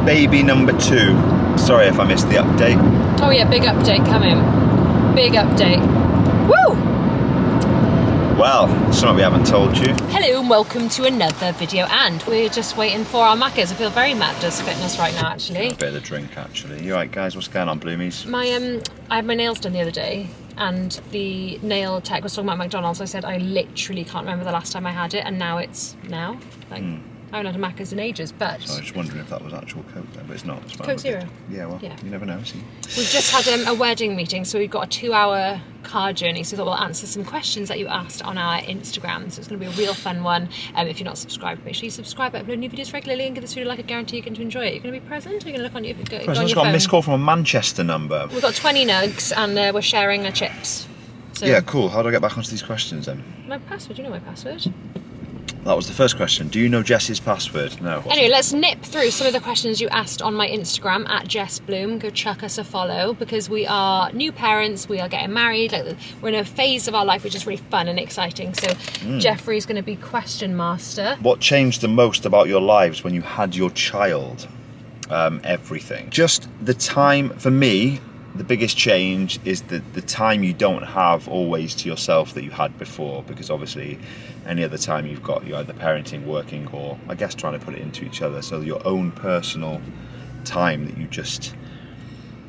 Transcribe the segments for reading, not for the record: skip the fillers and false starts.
baby number 2. Sorry if I missed the update. Oh yeah, big update coming. Big update. Woo! Well, something we haven't told you. Hello and welcome to another video, and we're just waiting for our Maccas. I feel very Madness Fitness right now, actually. A bit of the drink, actually. You alright, guys? What's going on, Bloomies? I had my nails done the other day, and the nail tech was talking about McDonald's. I said I literally can't remember the last time I had it, and now it's now. I haven't had a Macca's in ages, but... So I was just wondering if that was actual Coke then, but it's not. It's Coke Zero. Yeah, well, you never know, see. We've just had a wedding meeting, so we've got a 2-hour car journey, so we thought we'll answer some questions that you asked on our Instagram. So it's going to be a real fun one. If you're not subscribed, make sure you subscribe. I upload new videos regularly and give this video like a guarantee you're going to enjoy it. You're going to be present, or you're going to look on your phone? I've just got a missed call from a Manchester number. We've got 20 nugs, and we're sharing our chips. So yeah, cool. How do I get back onto these questions then? My password, you know my password. That was the first question. Do you know Jess's password? No. Anyway, let's nip through some of the questions you asked on my Instagram at Jess Bloom. Go chuck us a follow, because we are new parents. We are getting married. Like, we're in a phase of our life which is really fun and exciting. So Jeffrey's going to be question master. What changed the most about your lives when you had your child? Everything. Just the time, for me, the biggest change is the time you don't have always to yourself that you had before, because obviously any other time you're either parenting, working, or I guess trying to put it into each other, so your own personal time that you just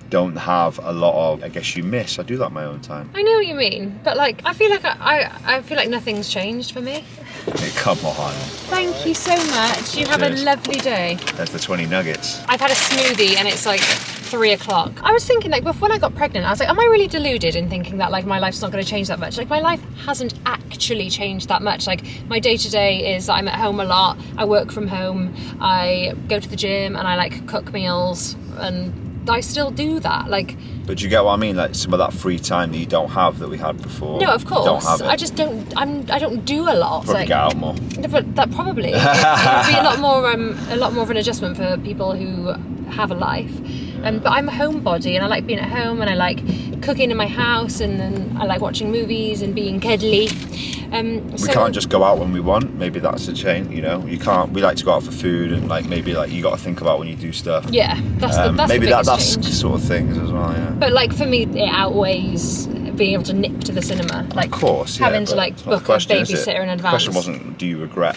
don't have a lot of. I guess you miss. I do that in my own time. I know what you mean, but like I feel like I feel like nothing's changed for me. Hey, come on. Thank you so much. You have a lovely day. There's the 20 nuggets. I've had a smoothie and it's like 3 o'clock. I was thinking, like, when I got pregnant, I was like, am I really deluded in thinking that like my life's not going to change that much? Like, my life hasn't actually changed that much. Like, my day-to-day is that I'm at home a lot, I work from home, I go to the gym, and I like cook meals, and I still do that. Like, but do you get what I mean? Like, some of that free time that you don't have that we had before. No, of course. Don't have it. I just don't. I don't do a lot. Probably like, get out more. But that probably it would be a lot more of an adjustment for people who have a life. But I'm a homebody, and I like being at home, and I like cooking in my house, and then I like watching movies and being cuddly. We can't just go out when we want. Maybe that's a change, you know. You can't. We like to go out for food, and like maybe like you got to think about when you do stuff. Yeah, that's maybe the that's change. Sort of things as well. Yeah. But like for me, it outweighs being able to nip to the cinema. Like, of course, yeah, having to like book a babysitter in advance. The question wasn't, do you regret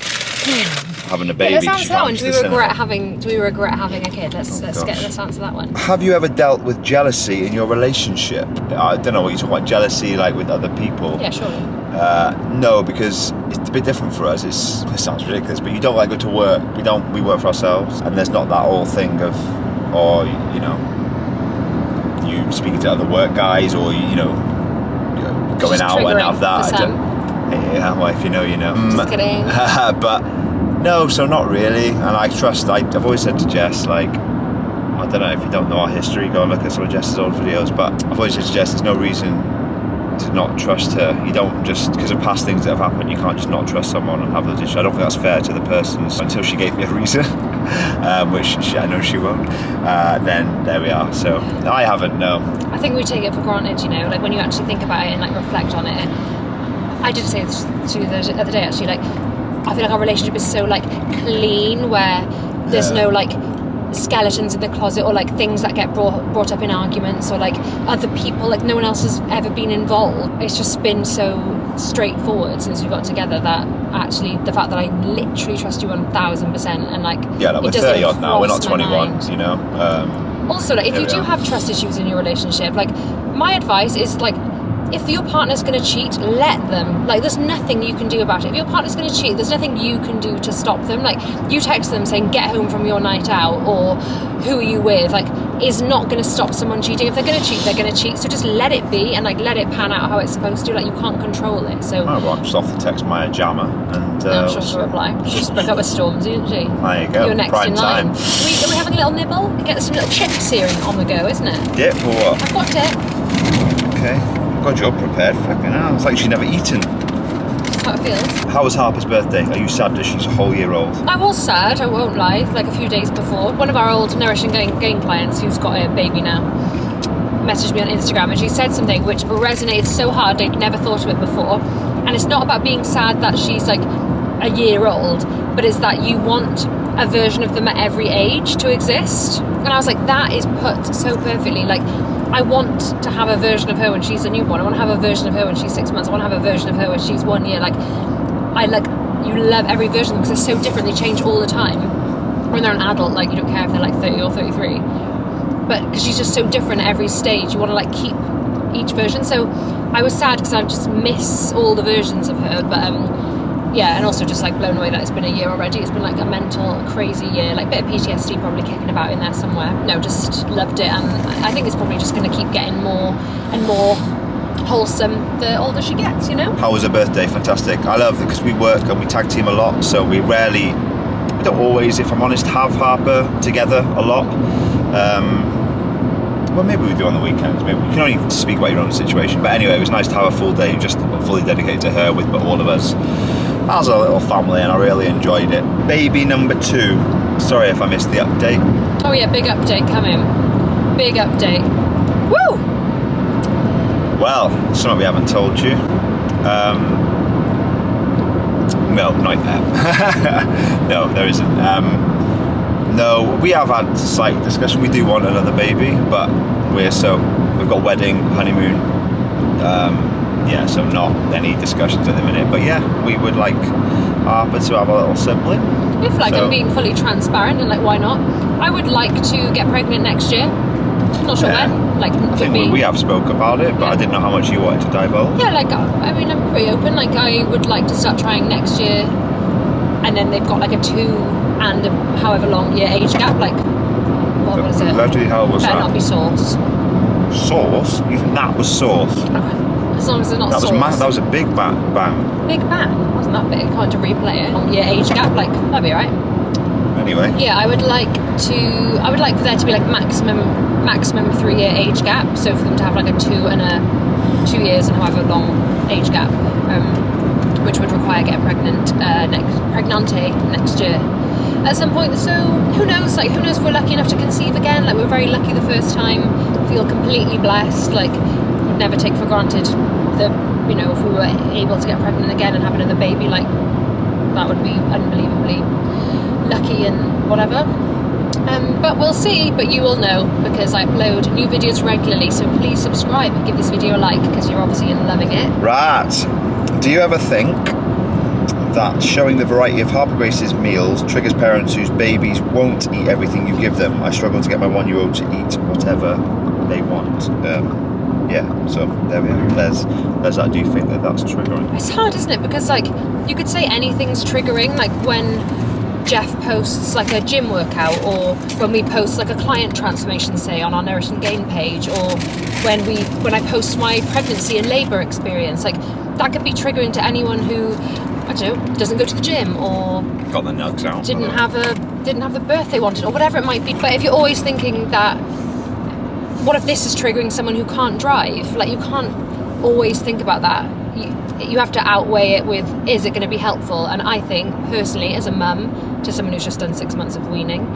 having a baby? Yeah, let's answer that one. Do we regret having a kid? Let's answer that one. Have you ever dealt with jealousy in your relationship? I don't know what you're talking about, jealousy like with other people. Yeah, sure. No, because it's a bit different for us. It sounds ridiculous, but you don't like go to work. We work for ourselves, and there's not that whole thing of, or you know, you speaking to other work guys, or you know, going out and have that. Yeah, well, if you know, you know. Just kidding. But no, so not really. And I trust. I've always said to Jess, like, I don't know if you don't know our history, go and look at some of Jess's old videos. But I've always said to Jess, there's no reason to not trust her. You don't just, because of past things that have happened, you can't just not trust someone and have those issues. I don't think that's fair to the person until she gave me a reason, which I know she won't. Then there we are. So I haven't, no. I think we take it for granted, you know, like when you actually think about it and like reflect on it. I did say this to you the other day, actually, like I feel like our relationship is so like clean, where there's no like skeletons in the closet, or like things that get brought up in arguments, or like other people, like no one else has ever been involved. It's just been so straightforward since we got together that actually the fact that I literally trust you 1000%, and like, yeah, like we're 30 odd now, we're not 21, you know. Also, like, if you do have trust issues in your relationship, like my advice is like, if your partner's going to cheat, let them. Like, there's nothing you can do about it. If your partner's going to cheat, there's nothing you can do to stop them. Like, you text them saying, get home from your night out, or who are you with, like, is not going to stop someone cheating. If they're going to cheat, they're going to cheat. So just let it be, and like, let it pan out how it's supposed to. Like, you can't control it. So well, I'm just off the text Maya Jammer, and I'm sure she'll reply. She just broke up with Storms, didn't she? There you go. You're next Prime in line. time. Are we having a little nibble? We get some little chips here on the go, isn't it? Dip or what? I've got dip. Okay. God, you're prepared. Fucking hell. It's like she's never eaten. That's how it feels. How was Harper's birthday? Are you sad that she's a whole year old? I was sad, I won't lie, like a few days before. One of our old Nourishing Game clients, who's got a baby now, messaged me on Instagram, and she said something which resonated so hard. I'd never thought of it before. And it's not about being sad that she's like a year old, but it's that you want a version of them at every age to exist. And I was like, that is put so perfectly. Like, I want to have a version of her when she's a newborn. I want to have a version of her when she's 6 months. I want to have a version of her when she's 1 year. Like, you love every version because they're so different. They change all the time. When they're an adult, like, you don't care if they're like 30 or 33. But because she's just so different at every stage, you want to like keep each version. So I was sad because I just miss all the versions of her. But yeah, and also just like blown away that it's been a year already. It's been like a mental, crazy year. Like, bit of PTSD probably kicking about in there somewhere. No, just loved it, and I think it's probably just going to keep getting more and more wholesome the older she gets, you know. How was her birthday? Fantastic. I love it because we work and we tag team a lot, so we don't always, if I'm honest, have Harper together a lot. Well, maybe we do on the weekends. Maybe you can only speak about your own situation. But anyway, it was nice to have a full day just fully dedicated to her with all of us as a little family, and I really enjoyed it. Baby number 2. Sorry if I missed the update. Oh yeah, big update coming. Big update. Woo! Well, something we haven't told you. No, not yet. No, there isn't. No, we have had slight discussion. We do want another baby, but we've got wedding, honeymoon. Yeah, so not any discussions at the minute. But yeah, we would like Harper to have a little sibling. If like I'm being fully transparent, and like, why not? I would like to get pregnant next year. Not sure when. Like, I think we have spoke about it, but I didn't know how much you wanted to divulge. Yeah, like, I mean, I'm pretty open. Like, I would like to start trying next year, and then they've got like a 2 and a however long year age gap. Like, what was it? Bloody hell was Better that? not be sauce. Sauce? You think that was sauce? As long as it's not that sauce. That was a big bang. Big bang? Wasn't that big? Can't to replay it. Long year age gap, like, that'd be right. Anyway. Yeah, I would like for there to be like maximum 3 year age gap. So for them to have like a 2 and a 2 years and however long age gap, which would require getting pregnante next year at some point. So who knows? Like, who knows if we're lucky enough to conceive again? Like, we were very lucky the first time. Feel completely blessed. Like, would never take for granted that, you know, if we were able to get pregnant again and have another baby, like, that would be unbelievably lucky and whatever. But we'll see, but you will know because I upload new videos regularly, so please subscribe and give this video a like because you're obviously loving it. Right. Do you ever think that showing the variety of Harper Grace's meals triggers parents whose babies won't eat everything you give them? I struggle to get my 1-year-old to eat whatever they want. Yeah, so there we are. There's that. Do you think that that's triggering? It's hard, isn't it? Because, like, you could say anything's triggering, like when Jeff posts like a gym workout, or when we post like a client transformation, say on our Nourish and Gain page, or when I post my pregnancy and labour experience, like, that could be triggering to anyone who, I don't know, doesn't go to the gym or got the nugs out, didn't have the birth they wanted, or whatever it might be. But if you're always thinking that, what if this is triggering someone who can't drive? Like, you can't always think about that. You have to outweigh it with, is it going to be helpful? And I think, personally, as a mum to someone who's just done 6 months of weaning,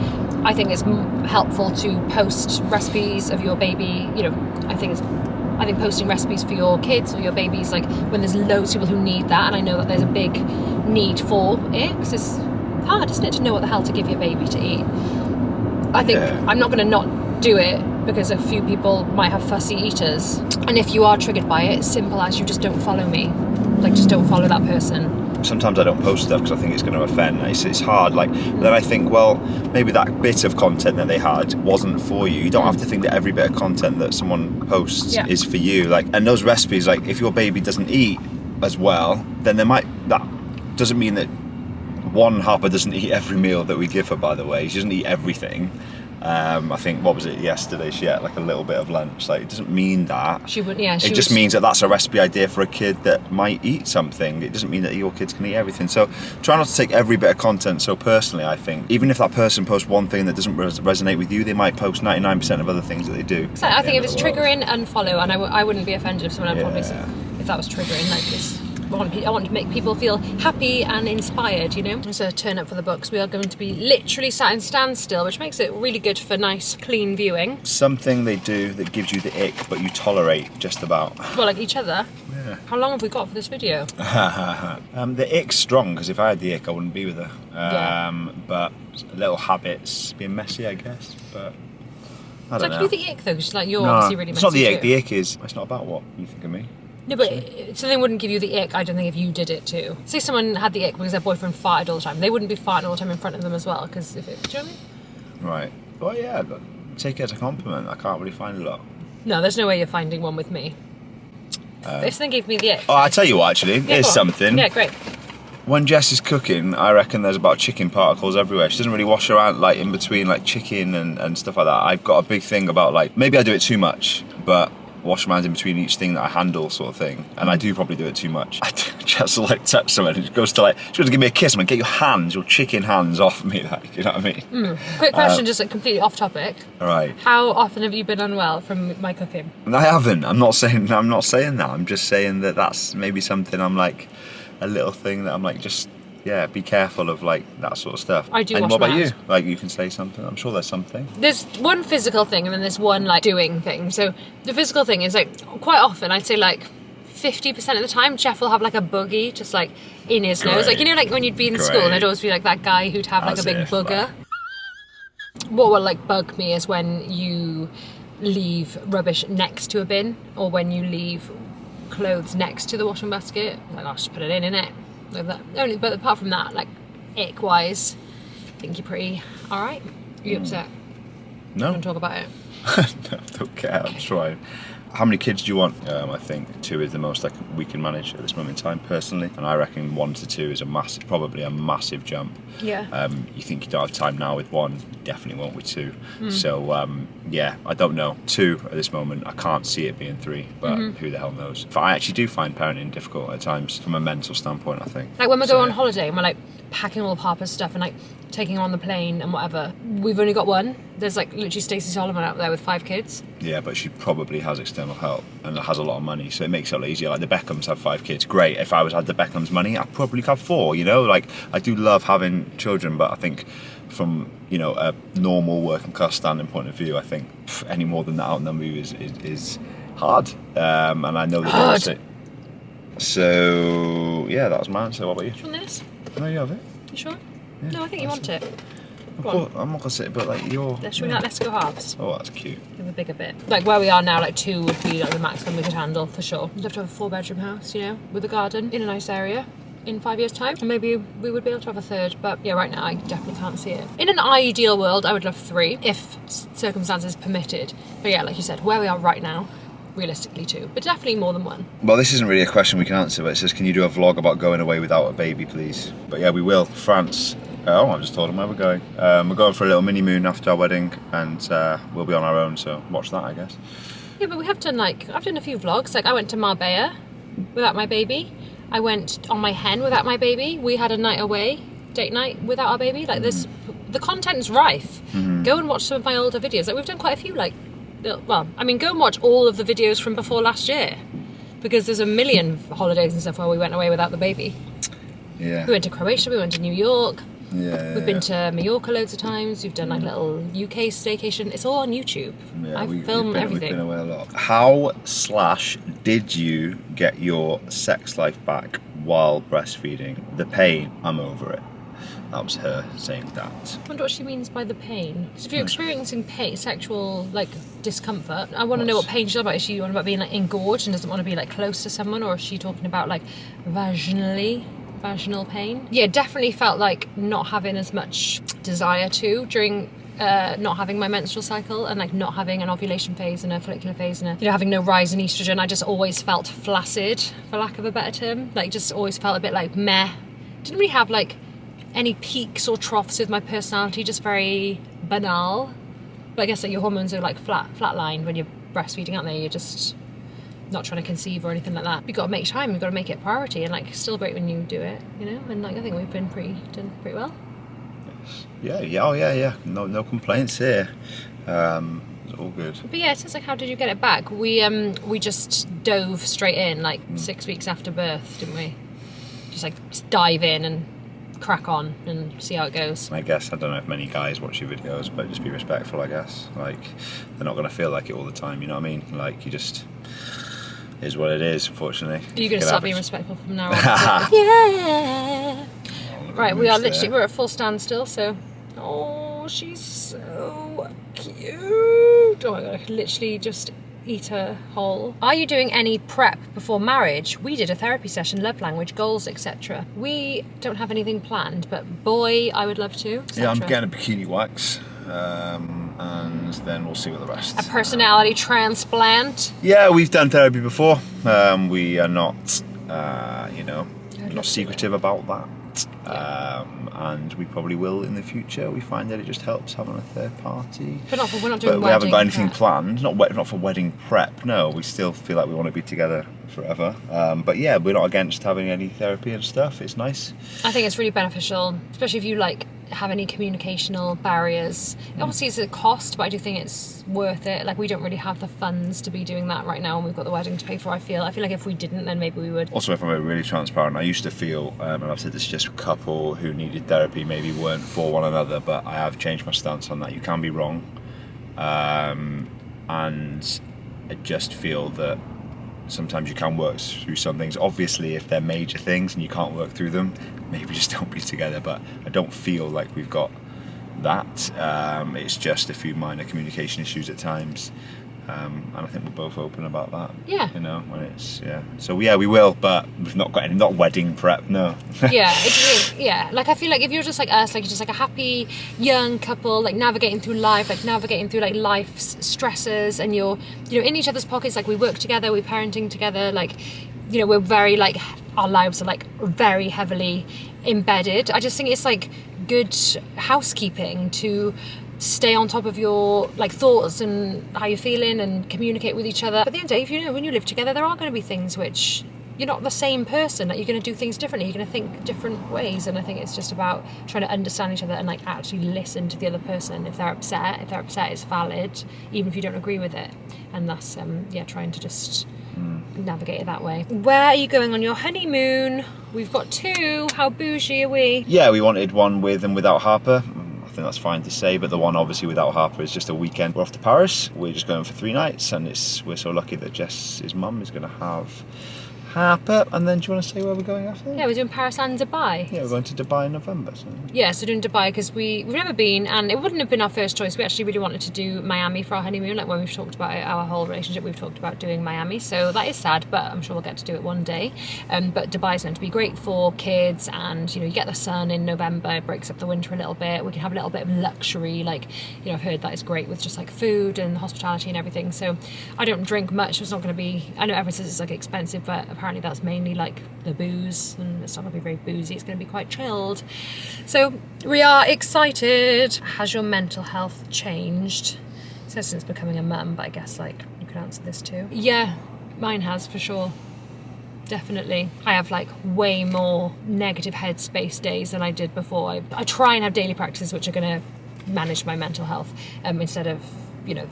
I think it's helpful to post recipes of your baby. You know, I think posting recipes for your kids or your babies, like, when there's loads of people who need that, and I know that there's a big need for it, because it's hard, isn't it, to know what the hell to give your baby to eat. I think I'm not going to not do it because a few people might have fussy eaters, and if you are triggered by it, it's simple as you just don't follow me. Like, just don't follow that person. Sometimes I don't post stuff because I think it's going to offend. It's hard. Like, then I think, well, maybe that bit of content that they had wasn't for you. You don't have to think that every bit of content that someone posts is for you. Like, and those recipes, like, if your baby doesn't eat as well, then that doesn't mean that Harper doesn't eat every meal that we give her, by the way. She doesn't eat everything. I think, what was it, yesterday she ate like a little bit of lunch. Like, it doesn't mean that. She would, it just means that that's a recipe idea for a kid that might eat something. It doesn't mean that your kids can eat everything. So try not to take every bit of content so personally. I think even if that person posts one thing that doesn't resonate with you, they might post 99% of other things that they do. So I think if it's triggering, unfollow, and I wouldn't be offended if someone had probably said if that was triggering. Like, I want to make people feel happy and inspired, you know. So turn up for the books. We are going to be literally sat in standstill, which makes it really good for nice, clean viewing. Something they do that gives you the ick, but you tolerate just about. Well, like each other. Yeah. How long have we got for this video? The ick's strong, because if I had the ick, I wouldn't be with her. But little habits, being messy, I guess. But I don't know. So I can do the ick though, because like you're No, obviously really it's messy not the ick. too. The ick is, it's not about what you think of me. No, but something wouldn't give you the ick, I don't think, if you did it too. Say someone had the ick because their boyfriend farted all the time. They wouldn't be farting all the time in front of them as well, because if it, do you know what I mean? Right. Well, yeah, but take it as a compliment. I can't really find a lot. No, there's no way you're finding one with me. If something gave me the ick. Oh, I tell you what, actually, Yeah, here's go on. something. Yeah, great. When Jess is cooking, I reckon there's about chicken particles everywhere. She doesn't really wash around like in between like chicken and stuff like that. I've got a big thing about like, maybe I do it too much, but wash around in between each thing that I handle, sort of thing. And I do probably do it too much. Jess will like touch someone and she goes to like, she goes to give me a kiss. I'm like, get your chicken hands off me, like, you know what I mean? Quick question, just like completely off topic. All right. How often have you been unwell from my cooking? And I haven't. I'm not saying that. I'm just saying that that's maybe something I'm like, a little thing that I'm like, just, yeah, be careful of like that sort of stuff. I do And wash what my about you? hands. Like you can say something. I'm sure there's something. There's one physical thing and then there's one like doing thing. So the physical thing is like quite often, I'd say like 50% of the time, Jeff will have like a boogie just like in his nose. Like, you know, like when you'd be in school and there'd always be like that guy who'd have like As a big if, booger. What will like bug me is when you leave rubbish next to a bin or when you leave clothes next to the washing basket. Like, I'll just put it in innit? Like that. Only, but apart from that, like ick wise, I think you're pretty alright. Are you upset? No. You want to talk about it? No, don't care. I'm trying. How many kids do you want? I think 2 is the most like we can manage at this moment in time, personally. And I reckon 1 to 2 is probably a massive jump. Yeah. You think you don't have time now with 1, you definitely won't with 2. So yeah, I don't know. 2 at this moment, I can't see it being 3, but who the hell knows? But I actually do find parenting difficult at times from a mental standpoint, I think. Like when we go on holiday and we're like packing all of Harper's stuff and like taking her on the plane and whatever. We've only got 1. There's like literally Stacey Solomon out there with 5 kids. Yeah, but she probably has external help and has a lot of money, so it makes it a lot easier. Like the Beckhams have 5 kids. Great. If I had the Beckhams' money, I'd probably have 4, you know? Like, I do love having children, but I think from, you know, a normal working class standing point of view, I think any more than that outnumber you is hard. And I know that Hard. they So, yeah, that was my answer. What about you? Do you want this? No, you have it. You sure? Yeah, No, I think you want it. Of Go on. course, I'm not gonna say it, but like you're. Let's go halves. Oh, that's cute. Give a bigger bit. Like where we are now, like 2 would be like the maximum we could handle for sure. We'd have to have a 4-bedroom house, you know, with a garden in a nice area. In 5 years' time, and maybe we would be able to have a 3rd, but yeah, right now I definitely can't see it. In an ideal world, I would love 3 if circumstances permitted. But yeah, like you said, where we are right now, realistically 2, but definitely more than 1. Well, this isn't really a question we can answer, but it says, can you do a vlog about going away without a baby, please? But yeah, we will. France. Oh, I've just told them where we're going. We're going for a little mini moon after our wedding, and we'll be on our own, so watch that, I guess. Yeah, but we have done I've done a few vlogs. Like I went to Marbella without my baby. I went on my hen without my baby. We had a night away, date night without our baby. Like this, the content's rife. Go and watch some of my older videos. Like we've done quite a few. Like, well, I mean, go and watch all of the videos from before last year, because there's a million holidays and stuff where we went away without the baby. Yeah. We went to Croatia. We went to New York. Yeah. We've been to Mallorca loads of times. We've done like little UK staycation. It's all on YouTube. Yeah, I film everything. We've been away a lot. How/did you get your sex life back while breastfeeding? The pain, I'm over it. That was her saying that. I wonder what she means by the pain. Because if you're experiencing pain, sexual like discomfort, I want to know what pain she's on about. Is she on about being like engorged and doesn't want to be like close to someone, or is she talking about like vaginal pain? Yeah, definitely felt like not having as much desire during not having my menstrual cycle, and like not having an ovulation phase and a follicular phase and having no rise in estrogen. I just always felt flaccid, for lack of a better term. Like just always felt a bit like meh. Didn't really have like any peaks or troughs with my personality, just very banal. But I guess like your hormones are like flatlined when you're breastfeeding, aren't they? You're just not trying to conceive or anything like that. You've got to make time, you've got to make it a priority, and like still great when you do it, you know. And like I think we've been done pretty well. Yeah. No complaints here. It's all good. But yeah, it sounds like, how did you get it back? We just dove straight in, like 6 weeks after birth, didn't we? Just like dive in and crack on and see how it goes. I guess, I don't know if many guys watch your videos, but just be respectful, I guess. Like, they're not going to feel like it all the time, you know what I mean? Like, you just... is what it is, unfortunately. Are you going to start being respectful from now on? Yeah! Right, we are literally, we're at full standstill, so... Oh, she's so cute! Oh my god, I could literally just eat her whole. Are you doing any prep before marriage? We did a therapy session, love language, goals, etc. We don't have anything planned, but boy, I would love to. Yeah, I'm getting a bikini wax, and then we'll see what the rest. A personality transplant. Yeah, we've done therapy before. We are not, we're not secretive about that. And we probably will in the future. We find that it just helps having a third party. But we're not doing. But we haven't got anything planned. Not for wedding prep. No, we still feel like we want to be together forever. But yeah, we're not against having any therapy and stuff. It's nice. I think it's really beneficial, especially if you have any communicational barriers. Obviously, it's a cost, but I do think it's worth it. Like, we don't really have the funds to be doing that right now, and we've got the wedding to pay for. I feel like if we didn't, then maybe we would. Also, if I'm really transparent, I used to feel, and I've said this, just a couple who needed therapy maybe weren't for one another, but I have changed my stance on that. You can be wrong, and I just feel that sometimes you can work through some things. Obviously, if they're major things and you can't work through them, maybe just don't be together. But I don't feel like we've got that. It's just a few minor communication issues at times. And I think we're both open about that. Yeah. When it's, yeah. So yeah, we will, but we've not got any, not wedding prep, no. Yeah, like I feel like if you're just like us, like just like a happy young couple, like navigating through life, like navigating through like life's stresses, and you're, in each other's pockets, like we work together, we're parenting together, like, we're very like, our lives are like very heavily embedded. I just think it's like good housekeeping to stay on top of your like thoughts and how you're feeling and communicate with each other. But at the end of the day, when you live together, there are going to be things which you're not the same person, like you're going to do things differently, you're going to think different ways, and I think it's just about trying to understand each other and like actually listen to the other person. If they're upset, it's valid, even if you don't agree with it, and that's trying to just navigate it that way. Where are you going on your honeymoon? We've got 2. How bougie are we? Yeah, we wanted one with and without Harper. I think that's fine to say, but the one obviously without Harper is just a weekend. We're off to Paris. We're just going for 3 nights, and we're so lucky that Jess's mum is going to have Harper. And then do you want to say where we're going after? Yeah, we're doing Paris and Dubai. Yeah, we're going to Dubai in November. So. Yeah, so doing Dubai because we've never been, and it wouldn't have been our first choice. We actually really wanted to do Miami for our honeymoon. Like when we've talked about it, our whole relationship, we've talked about doing Miami. So that is sad, but I'm sure we'll get to do it one day. But Dubai is meant to be great for kids, and you get the sun in November. It breaks up the winter a little bit. We can have a little bit of luxury. Like I've heard that is great with just like food and hospitality and everything. So I don't drink much. So it's not going to be. I know everyone says it's like expensive, but apparently that's mainly like the booze, and it's not going to be very boozy. It's going to be quite chilled. So we are excited. Has your mental health changed? It says since becoming a mum, but I guess like you could answer this too. Yeah, mine has for sure. Definitely. I have like way more negative headspace days than I did before. I try and have daily practices which are going to manage my mental health instead of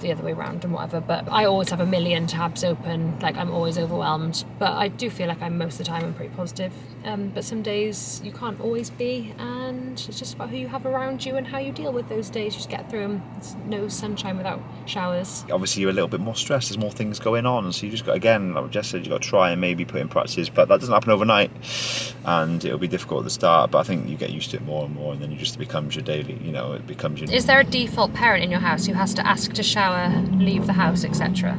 the other way around and whatever, but I always have a million tabs open, like I'm always overwhelmed, but I do feel like most of the time I'm pretty positive, but some days you can't always be, and it's just about who you have around you and how you deal with those days. You just get through them. There's no sunshine without showers. Obviously you're a little bit more stressed, there's more things going on, so you just got, again, like Jess said, you got to try and maybe put in practice, but that doesn't happen overnight, and it'll be difficult at the start, but I think you get used to it more and more, and then it just becomes your daily, it becomes your... Is there a default parent in your house who has to ask to shower, leave the house, etc.?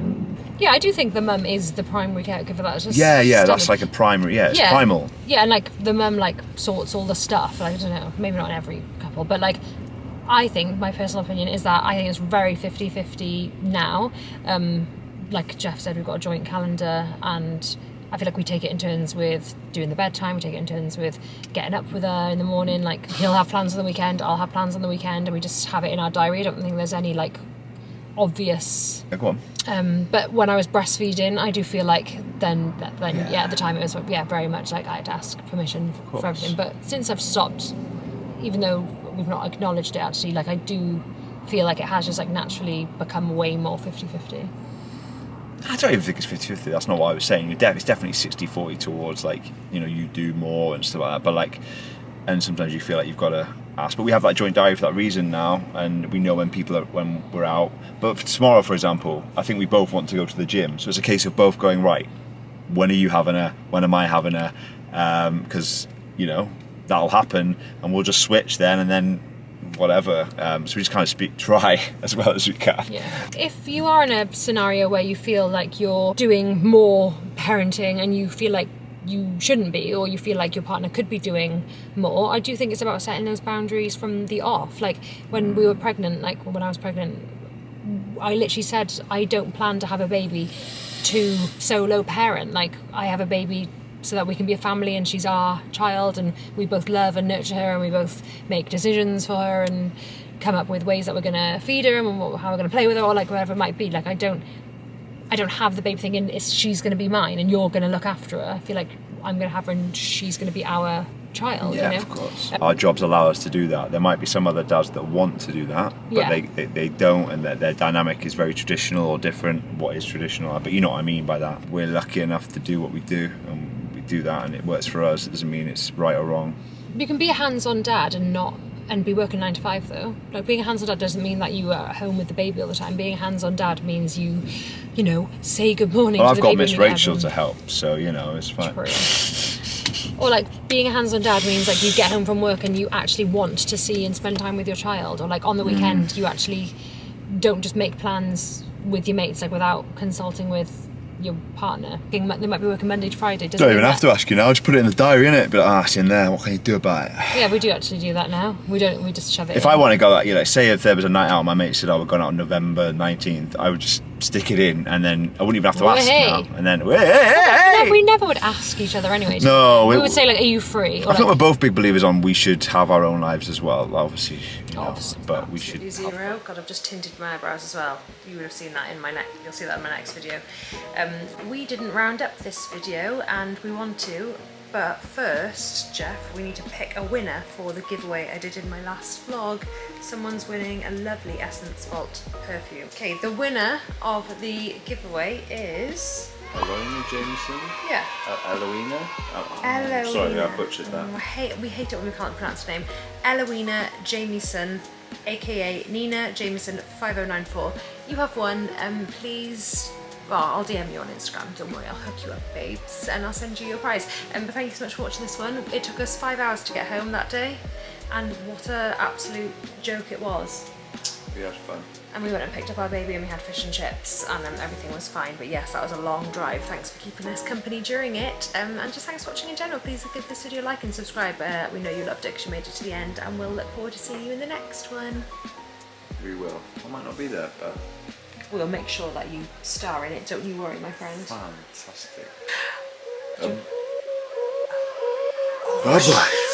Yeah, I do think the mum is the primary caregiver. That's just that's like a primary. Yeah, it's primal. Yeah, and like the mum like sorts all the stuff. Like, I don't know, maybe not in every couple, but like I think my personal opinion is that I think it's very 50-50 now. Like Jeff said, we've got a joint calendar, and I feel like we take it in turns with doing the bedtime, we take it in turns with getting up with her in the morning. Like he'll have plans on the weekend, I'll have plans on the weekend, and we just have it in our diary. I don't think there's any like obvious. Yeah, go on. But when I was breastfeeding, I do feel like then at the time it was very much like I had to ask permission for everything. But since I've stopped, even though we've not acknowledged it actually, like I do feel like it has just like naturally become way more 50-50? I don't even think it's 50-50. That's not what I was saying. It's definitely 60-40 towards like, you know, you do more and stuff like that. But like, and sometimes you feel like you've got to ask. But we have that joint diary for that reason now, and we know when we're out. But for tomorrow, for example, I think we both want to go to the gym. So it's a case of both going, right, when are you having her? When am I having her? Because, you know, that'll happen, and we'll just switch then, and then whatever. So we just kind of try as well as we can. Yeah. If you are in a scenario where you feel like you're doing more parenting and you feel like you shouldn't be, or you feel like your partner could be doing more, I do think it's about setting those boundaries from the off. Like when we were pregnant, like when I was pregnant, I literally said I don't plan to have a baby to solo parent. Like I have a baby so that we can be a family and she's our child and we both love and nurture her and we both make decisions for her and come up with ways that we're going to feed her and how we're going to play with her, or like whatever it might be. Like I don't have the baby thing in she's going to be mine and you're going to look after her. I feel like I'm going to have her and she's going to be our child. Yeah, you know? of course. Our jobs allow us to do that. There might be some other dads that want to do that, but they don't, and their dynamic is very traditional or different. What is traditional? But you know what I mean by that. We're lucky enough to do what we do, and we do that, and it works for us. It doesn't mean it's right or wrong. You can be a hands-on dad and be working 9 to 5 though. Like being a hands-on dad doesn't mean that you are at home with the baby all the time. Being a hands-on dad means you know, say good morning to the baby. I've got Miss Rachel to help, so you know, it's fine. True. Or like being a hands-on dad means like you get home from work and you actually want to see and spend time with your child, or like on the weekend you actually don't just make plans with your mates like without consulting with your partner. They might be working Monday to Friday. Don't even have to ask you now. Just put it in the diary, innit? But it's in there. What can you do about it? Yeah, we do actually do that now. We just shove it. If I want to go, like, you know, say if there was a night out, my mate said, "Oh, we're going out on November 19th," I would just stick it in, and then I wouldn't even have to ask now. And then we never would ask each other anyway. No, we would say like, "Are you free?" I think we're both big believers on we should have our own lives as well. Obviously, but we should. Zero. God, I've just tinted my eyebrows as well. You would have seen that in my next. You'll see that in my next video. We didn't round up this video, and we want to. But first, Jeff, we need to pick a winner for the giveaway I did in my last vlog. Someone's winning a lovely Essence Vault perfume. Okay, the winner of the giveaway is... Eloina Jameson? Yeah. Eloina? Eloina. Sorry, I butchered that. We hate it when we can't pronounce the name. Eloina Jameson, aka Nina Jameson 5094. You have won. Please... Well, I'll DM you on Instagram, don't worry, I'll hook you up, babes, and I'll send you your prize. But thank you so much for watching this one. It took us 5 hours to get home that day, and what an absolute joke it was. We had fun. And we went and picked up our baby and we had fish and chips, and everything was fine. But yes, that was a long drive. Thanks for keeping us company during it, and just thanks for watching in general. Please give this video a like and subscribe. We know you loved it because you made it to the end, and we'll look forward to seeing you in the next one. We will. I might not be there, but... We'll make sure that you star in it, don't you worry, my friend. Fantastic. Bye-bye.